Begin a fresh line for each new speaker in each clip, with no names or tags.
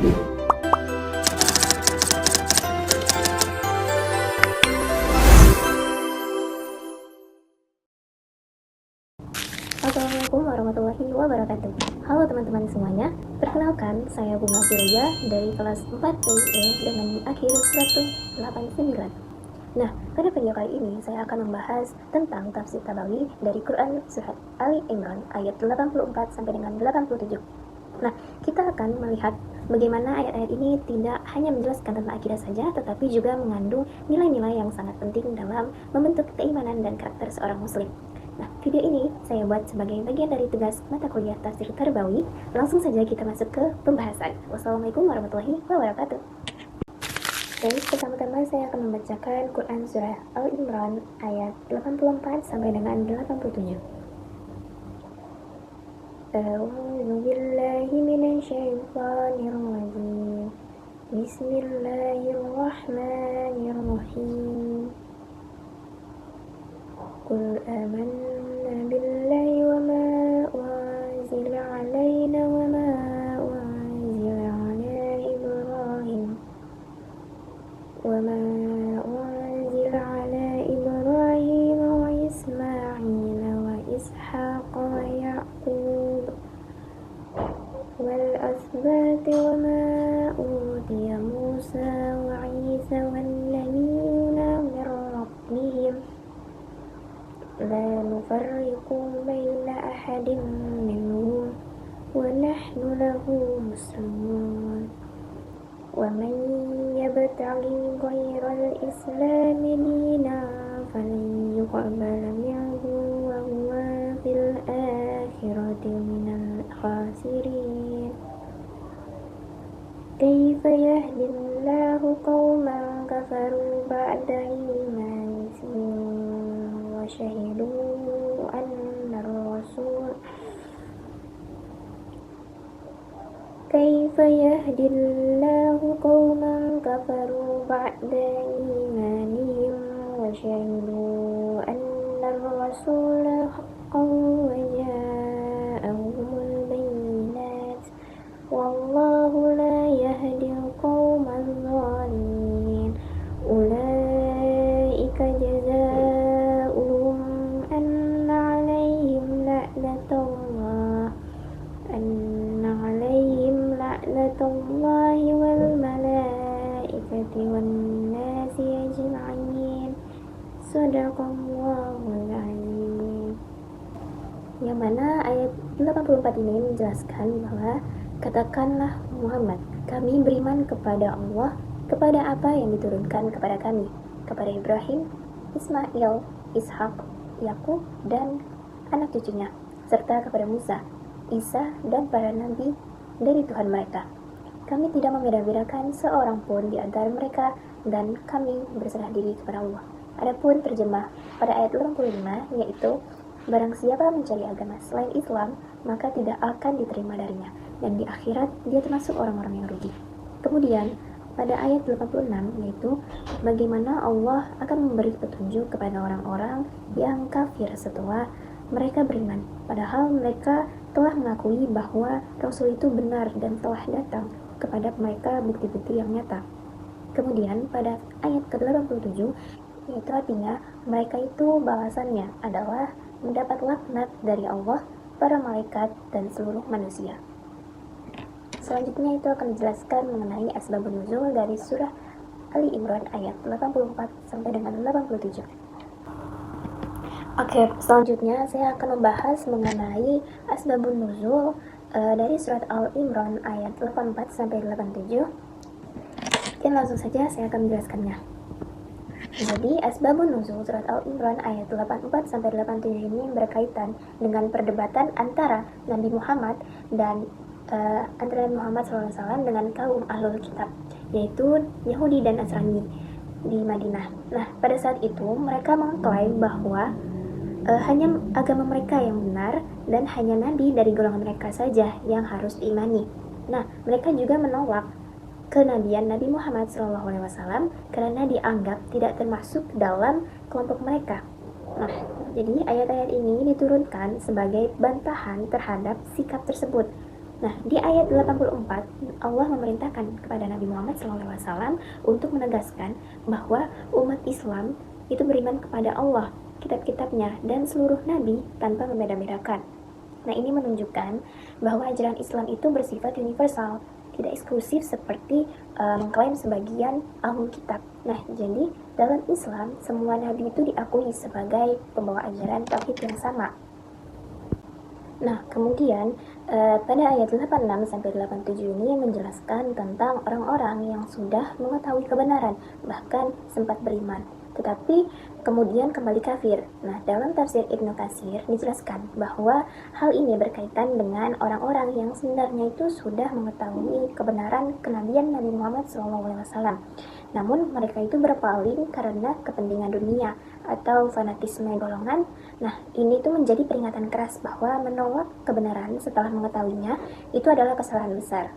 Assalamualaikum warahmatullahi wabarakatuh. Halo teman-teman semuanya, perkenalkan saya Bunga Firoja dari kelas 4 PIE dengan akhir 189. Nah, pada video kali ini saya akan membahas tentang tafsir Tabawi dari Quran Surat Ali Imran ayat 84 sampai dengan 87. Nah, kita akan melihat bagaimana ayat-ayat ini tidak hanya menjelaskan tentang akidah saja, tetapi juga mengandung nilai-nilai yang sangat penting dalam membentuk keimanan dan karakter seorang muslim. Nah, video ini saya buat sebagai bagian dari tugas mata kuliah tafsir Tarbawi. Langsung saja kita masuk ke pembahasan. Wassalamualaikum warahmatullahi wabarakatuh. Baik, pertama-tama saya akan membacakan Quran Surah Al-Imran ayat 84 sampai dengan 87. A'udzu billahi minasyaitonir rajim. Bismillahirrahmanirrahim. Qul amanna billahi wa ma unzila alaina wa ma unzila ala Ibrahim وما أنزل على إبراهيم وإسماعيل وإسحاق ويعقوب والأسباط وما أوتي موسى وعيسى والنبيون من ربهم لا نفرق بين أحد منهم ونحن له مسلمون ومن يبتغي غير الإسلام دينا فلن يقبل منه وهو في الآخرة من الخاسرين كيف يهدي الله قوما كفروا بعد إيمانهم وشهدوا أن الرسول كيف يهدي الله قوما كفروا بعد إيمانهم وشهدوا أن الرسول حق وجاءهم البينات والله لا يهدي القوم الظالمين أولئك جزاؤهم أن عليهم لعنة الله والملائكة والناس أجمعين Sadaqallahul Azim. Yang mana ayat 84 ini menjelaskan bahwa katakanlah Muhammad, kami beriman kepada Allah, kepada apa yang diturunkan kepada kami, kepada Ibrahim, Ismail, Ishak, Yakub dan anak cucunya, serta kepada Musa, Isa dan para nabi dari Tuhan mereka. Kami tidak membeda-bedakan seorang pun di antara mereka dan kami berserah diri kepada Allah. Adapun terjemah pada ayat 85 yaitu barang siapa mencari agama selain Islam maka tidak akan diterima darinya dan di akhirat dia termasuk orang-orang yang rugi. Kemudian pada ayat 86 yaitu bagaimana Allah akan memberi petunjuk kepada orang-orang yang kafir setelah mereka beriman, padahal mereka telah mengakui bahwa Rasul itu benar dan telah datang kepada mereka bukti-bukti yang nyata. Kemudian pada ayat ke-87 yaitu artinya mereka itu balasannya adalah mendapat laknat dari Allah, para malaikat dan seluruh manusia. Selanjutnya itu akan dijelaskan mengenai asbabun nuzul dari surah Ali Imran ayat 84 sampai dengan 87. Oke, selanjutnya saya akan membahas mengenai asbabun nuzul dari surat Al-Imran ayat 84 sampai 87. Dan langsung saja saya akan menjelaskannya. Jadi, asbabun nuzul surat Al-Imran ayat 84 sampai 87 ini berkaitan dengan perdebatan antara Nabi Muhammad dan antara Muhammad SAW dengan kaum ahlul kitab, yaitu Yahudi dan Nasrani di Madinah. Nah, pada saat itu mereka mengklaim bahwa hanya agama mereka yang benar dan hanya nabi dari golongan mereka saja yang harus diimani. Nah, mereka juga menolak kenabian Nabi Muhammad SAW karena dianggap tidak termasuk dalam kelompok mereka. Nah, jadi ayat-ayat ini diturunkan sebagai bantahan terhadap sikap tersebut. Nah, di ayat 84 Allah memerintahkan kepada Nabi Muhammad SAW untuk menegaskan bahwa umat Islam itu beriman kepada Allah, kitab-kitabnya, dan seluruh nabi tanpa membeda-bedakan. Nah, ini menunjukkan bahwa ajaran Islam itu bersifat universal, tidak eksklusif seperti mengklaim sebagian ahlul kitab. Nah, jadi dalam Islam semua nabi itu diakui sebagai pembawa ajaran tauhid yang sama. Nah, kemudian pada ayat 86 sampai 87 ini menjelaskan tentang orang-orang yang sudah mengetahui kebenaran, bahkan sempat beriman, tetapi kemudian kembali kafir. Nah, dalam tafsir Ibnu Katsir dijelaskan bahwa hal ini berkaitan dengan orang-orang yang sebenarnya itu sudah mengetahui kebenaran kenabian Nabi Muhammad SAW. Namun mereka itu berpaling karena kepentingan dunia atau fanatisme golongan. Nah, ini tuh menjadi peringatan keras bahwa menolak kebenaran setelah mengetahuinya itu adalah kesalahan besar.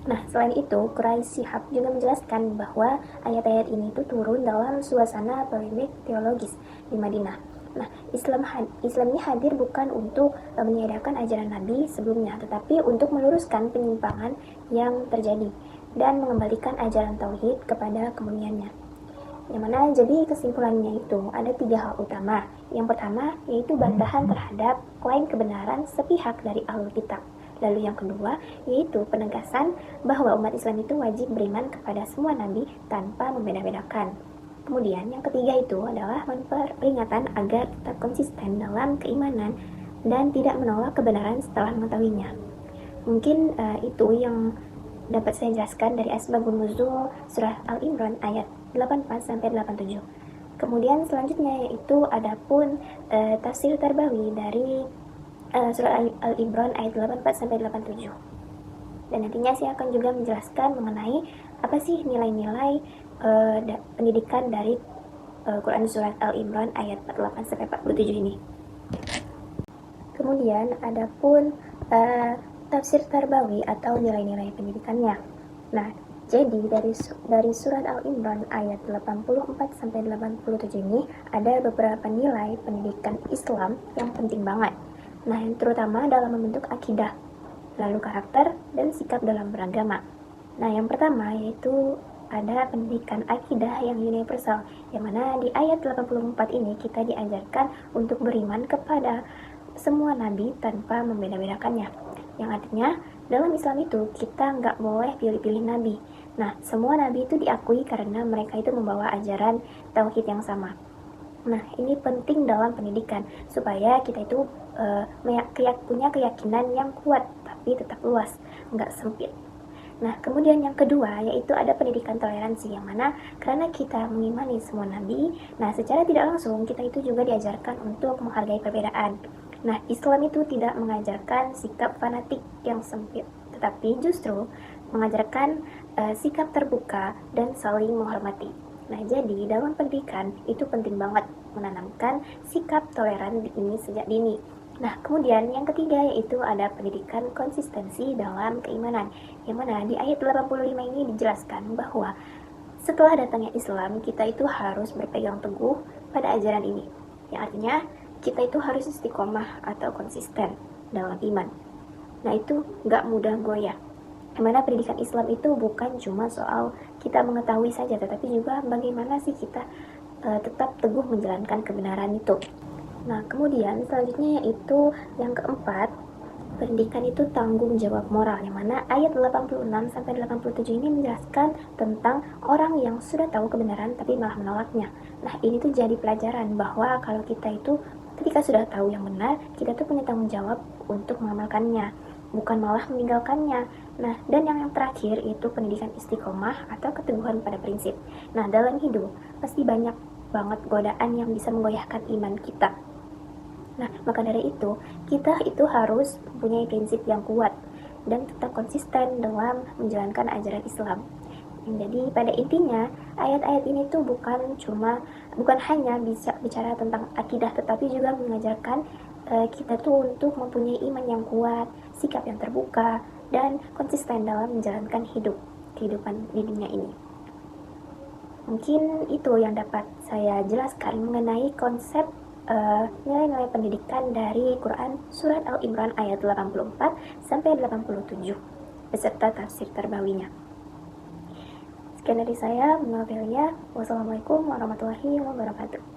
Nah, selain itu, Quraisy Shihab juga menjelaskan bahwa ayat-ayat ini itu turun dalam suasana polemik teologis di Madinah. Nah, Islam ini hadir bukan untuk meniadakan ajaran Nabi sebelumnya, tetapi untuk meluruskan penyimpangan yang terjadi dan mengembalikan ajaran tauhid kepada kemuliaannya. Yang mana jadi kesimpulannya itu ada 3 hal utama. Yang pertama yaitu bantahan terhadap klaim kebenaran sepihak dari ahlul kitab. Lalu yang kedua yaitu penegasan bahwa umat Islam itu wajib beriman kepada semua nabi tanpa membeda-bedakan. Kemudian yang ketiga itu adalah peringatan agar tetap konsisten dalam keimanan dan tidak menolak kebenaran setelah mengetahuinya. Mungkin itu yang dapat saya jelaskan dari Asbabun Nuzul surah Al-Imran ayat 84 sampai 87. Kemudian selanjutnya yaitu adapun tafsir Tarbawi dari surah Al-Imran ayat 84 sampai 87. Dan nantinya saya akan juga menjelaskan mengenai apa sih nilai-nilai pendidikan dari Quran surat Al-Imran ayat 48 sampai 47 ini. Kemudian adapun tafsir Tarbawi atau nilai-nilai pendidikannya. Nah, jadi dari surat Al-Imran ayat 84 sampai 87 ini ada beberapa nilai pendidikan Islam yang penting banget. Nah, yang terutama dalam membentuk akidah, lalu karakter dan sikap dalam beragama. Nah, yang pertama yaitu ada pendidikan akidah yang universal, yang mana di ayat 84 ini kita diajarkan untuk beriman kepada semua nabi tanpa membeda-bedakannya. Yang artinya dalam Islam itu kita nggak boleh pilih-pilih nabi. Nah, semua nabi itu diakui karena mereka itu membawa ajaran tauhid yang sama. Nah, ini penting dalam pendidikan supaya kita itu punya keyakinan yang kuat tapi tetap luas, nggak sempit. Nah, kemudian yang kedua yaitu ada pendidikan toleransi, yang mana karena kita mengimani semua nabi, nah secara tidak langsung kita itu juga diajarkan untuk menghargai perbedaan. Nah, Islam itu tidak mengajarkan sikap fanatik yang sempit, tetapi justru mengajarkan sikap terbuka dan saling menghormati. Nah, jadi dalam pendidikan itu penting banget menanamkan sikap toleran ini sejak dini. Nah, kemudian yang ketiga yaitu ada pendidikan konsistensi dalam keimanan, yang mana di ayat 85 ini dijelaskan bahwa setelah datangnya Islam, kita itu harus berpegang teguh pada ajaran ini, yang artinya kita itu harus istiqomah atau konsisten dalam iman. Nah, itu nggak mudah goyah. Dimana pendidikan Islam itu bukan cuma soal kita mengetahui saja, tetapi juga bagaimana sih kita tetap teguh menjalankan kebenaran itu. Nah, kemudian selanjutnya yaitu yang keempat, pendidikan itu tanggung jawab moral, yang mana ayat 86 sampai 87 ini menjelaskan tentang orang yang sudah tahu kebenaran tapi malah menolaknya. Nah, ini tuh jadi pelajaran bahwa kalau kita itu ketika sudah tahu yang benar, kita tuh punya tanggung jawab untuk mengamalkannya, bukan malah meninggalkannya. Nah, dan yang terakhir itu pendidikan istiqomah atau keteguhan pada prinsip. Nah, dalam hidup pasti banyak banget godaan yang bisa menggoyahkan iman kita. Nah, maka dari itu, kita itu harus mempunyai prinsip yang kuat dan tetap konsisten dalam menjalankan ajaran Islam. Jadi pada intinya, ayat-ayat ini tuh bukan hanya bisa bicara tentang akidah, tetapi juga mengajarkan kita tuh untuk mempunyai iman yang kuat, sikap yang terbuka, dan konsisten dalam menjalankan kehidupan di dunia ini. Mungkin itu yang dapat saya jelaskan mengenai konsep nilai-nilai pendidikan dari Quran Surat Al-Imran ayat 84 sampai 87 beserta tafsir terbawinya. Sekian dari saya, Wassalamualaikum warahmatullahi wabarakatuh.